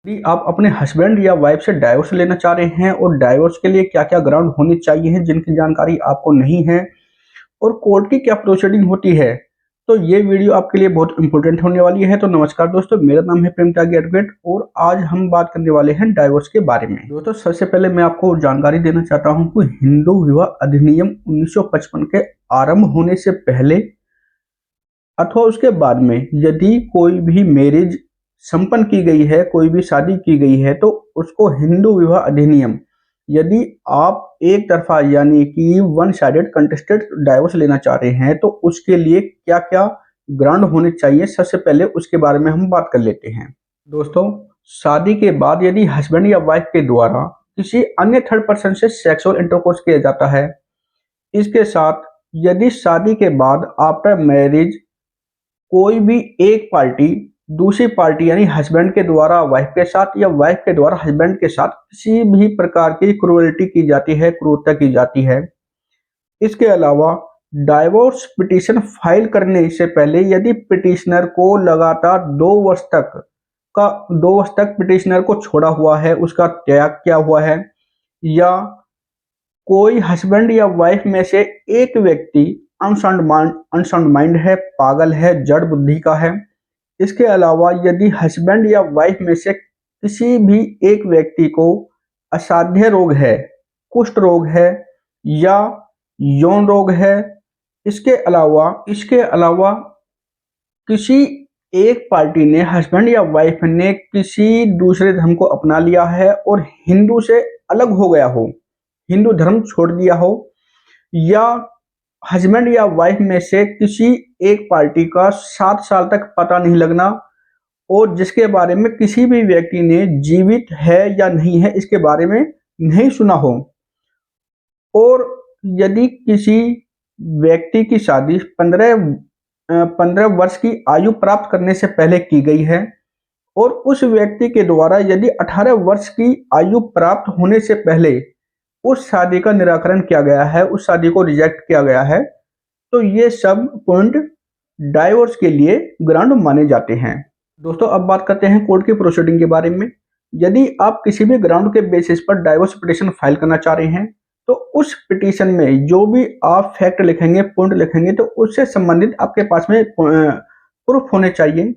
यदि आप अपने हस्बैंड या वाइफ से डाइवोर्स लेना चाह रहे हैं और डाइवोर्स के लिए क्या-क्या ग्राउंड होने चाहिए हैं जिनकी जानकारी आपको नहीं है और कोर्ट की क्या प्रोसीडिंग होती है, तो ये वीडियो आपके लिए बहुत इंपॉर्टेंट होने वाली है। तो नमस्कार दोस्तों, मेरा नाम है प्रेम त्यागी एडवोकेट और आज हम बात करने वाले हैं डाइवोर्स के बारे में। दोस्तों, सबसे पहले मैं आपको जानकारी देना चाहता हूं कि हिंदू विवाह अधिनियम 1955 के आरंभ होने से पहले अथवा उसके बाद में यदि कोई भी मैरिज संपन्न की गई है, कोई भी शादी की गई है, तो उसको हिंदू विवाह अधिनियम, यदि आप एक तरफा यानी कि वन साइडेड कंटेस्टेड डाइवोर्स लेना चाह रहे हैं, तो उसके लिए क्या क्या ग्राउंड होने चाहिए, सबसे पहले उसके बारे में हम बात कर लेते हैं। दोस्तों, शादी के बाद यदि हस्बैंड या वाइफ के द्वारा किसी अन्य थर्ड पर्सन से सेक्सुअल इंटरकोर्स किया जाता है, इसके साथ यदि शादी के बाद आफ्टर मैरिज कोई भी एक पार्टी दूसरी पार्टी यानी हस्बैंड के द्वारा वाइफ के साथ या वाइफ के द्वारा हस्बैंड के साथ किसी भी प्रकार की क्रूरल्टी की जाती है, क्रूरता की जाती है। इसके अलावा डाइवोर्स पिटीशन फाइल करने से पहले यदि पिटिशनर को लगातार 2 वर्ष तक पिटिशनर को छोड़ा हुआ है, उसका त्याग किया हुआ है, या कोई हस्बैंड या वाइफ में से एक व्यक्ति अनसाउंड माइंड है, पागल है, जड़ बुद्धि का है। इसके अलावा यदि हस्बैंड या वाइफ में से किसी भी एक व्यक्ति को असाध्य रोग है, कुष्ठ रोग है या यौन रोग है, इसके अलावा किसी एक पार्टी ने, हस्बैंड या वाइफ ने किसी दूसरे धर्म को अपना लिया है और हिंदू से अलग हो गया हो, हिंदू धर्म छोड़ दिया हो, या हस्बैंड या वाइफ में से किसी एक पार्टी का 7 साल तक पता नहीं लगना और जिसके बारे में किसी भी व्यक्ति ने जीवित है या नहीं है इसके बारे में नहीं सुना हो, और यदि किसी व्यक्ति की शादी 15 वर्ष की आयु प्राप्त करने से पहले की गई है और उस व्यक्ति के द्वारा यदि 18 वर्ष की आयु प्राप्त होने से पहले उस शादी का निराकरण किया गया है, उस शादी को रिजेक्ट किया गया है, तो ये सब पॉइंट डाइवोर्स के लिए ग्राउंड माने जाते हैं। दोस्तों, अब बात करते हैं कोर्ट की प्रोसीडिंग के बारे में। यदि आप किसी भी ग्राउंड के बेसिस पर डाइवोर्स पिटीशन फाइल करना चाह रहे हैं, तो उस पिटीशन में जो भी आप फैक्ट लिखेंगे, पॉइंट लिखेंगे, तो उससे संबंधित आपके पास में प्रूफ होने चाहिए।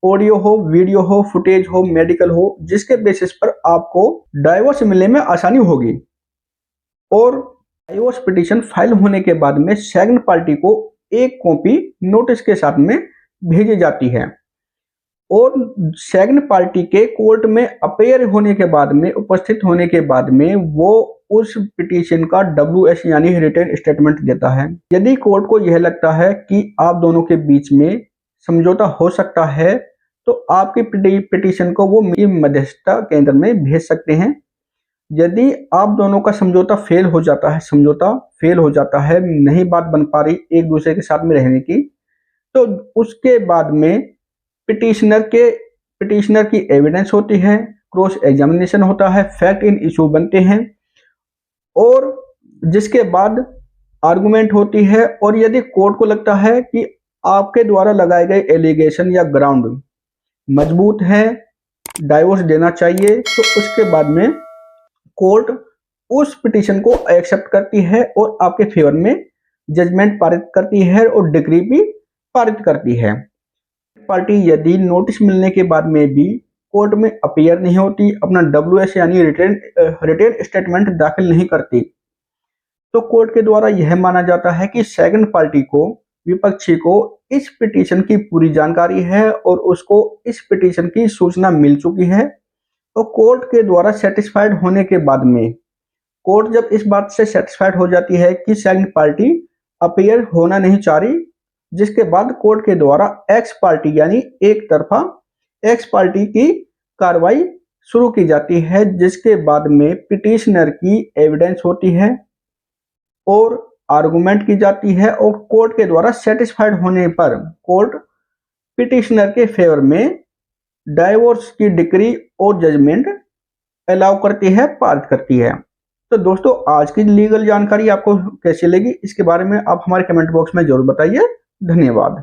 ऑडियो हो, वीडियो हो, फुटेज हो, मेडिकल हो, जिसके बेसिस पर आपको डाइवोर्स मिलने में आसानी होगी। और डाइवोर्स पिटीशन फाइल होने के बाद में सेकंड पार्टी को एक कॉपी नोटिस के साथ में भेजी जाती है और सेकंड पार्टी के कोर्ट में अपेयर होने के बाद में, उपस्थित होने के बाद में, वो उस पिटीशन का WS यानी रिटन स्टेटमेंट देता है। यदि कोर्ट को यह लगता है कि आप दोनों के बीच में समझौता हो सकता है, तो आपकी पिटीशन को वो मध्यस्थता केंद्र में भेज सकते हैं। यदि आप दोनों का समझौता फेल हो जाता है, नहीं बात बन पा रही एक दूसरे के साथ में रहने की, तो उसके बाद में पिटिशनर की एविडेंस होती है, क्रॉस एग्जामिनेशन होता है, फैक्ट इन इशू बनते हैं और जिसके बाद आर्गुमेंट होती है। और यदि कोर्ट को लगता है कि आपके द्वारा लगाए गए एलिगेशन या ग्राउंड मजबूत है, डाइवोर्स देना चाहिए, तो उसके बाद में कोर्ट उस पिटीशन को एक्सेप्ट करती है और आपके फेवर में जजमेंट पारित करती है और डिक्री भी पारित करती है। पार्टी यदि नोटिस मिलने के बाद में भी कोर्ट में अपीयर नहीं होती, अपना WS यानी रिटेन स्टेटमेंट दाखिल नहीं करती, तो कोर्ट के द्वारा यह माना जाता है कि सेकंड पार्टी को, विपक्षी को, इस पिटीशन की पूरी जानकारी है और उसको इस पिटीशन की सूचना मिल चुकी है। तो कोर्ट के द्वारा सेटिस्फाइड होने के बाद में, कोर्ट जब इस बात से सेटिस्फाइड हो जाती है कि सेकंड पार्टी अपीयर होना नहीं चाह रही, जिसके बाद कोर्ट के द्वारा एक्स पार्टी यानी एक तरफा एक्स पार्टी की कार्रवाई शुरू की जाती है, जिसके बाद में पिटिशनर की एविडेंस होती है और आर्गुमेंट की जाती है और कोर्ट के द्वारा सेटिस्फाइड होने पर कोर्ट पिटिशनर के फेवर में डाइवोर्स की डिक्री और जजमेंट अलाउ करती है, पारित करती है। तो दोस्तों, आज की लीगल जानकारी आपको कैसी लगी, इसके बारे में आप हमारे कमेंट बॉक्स में जरूर बताइए। धन्यवाद।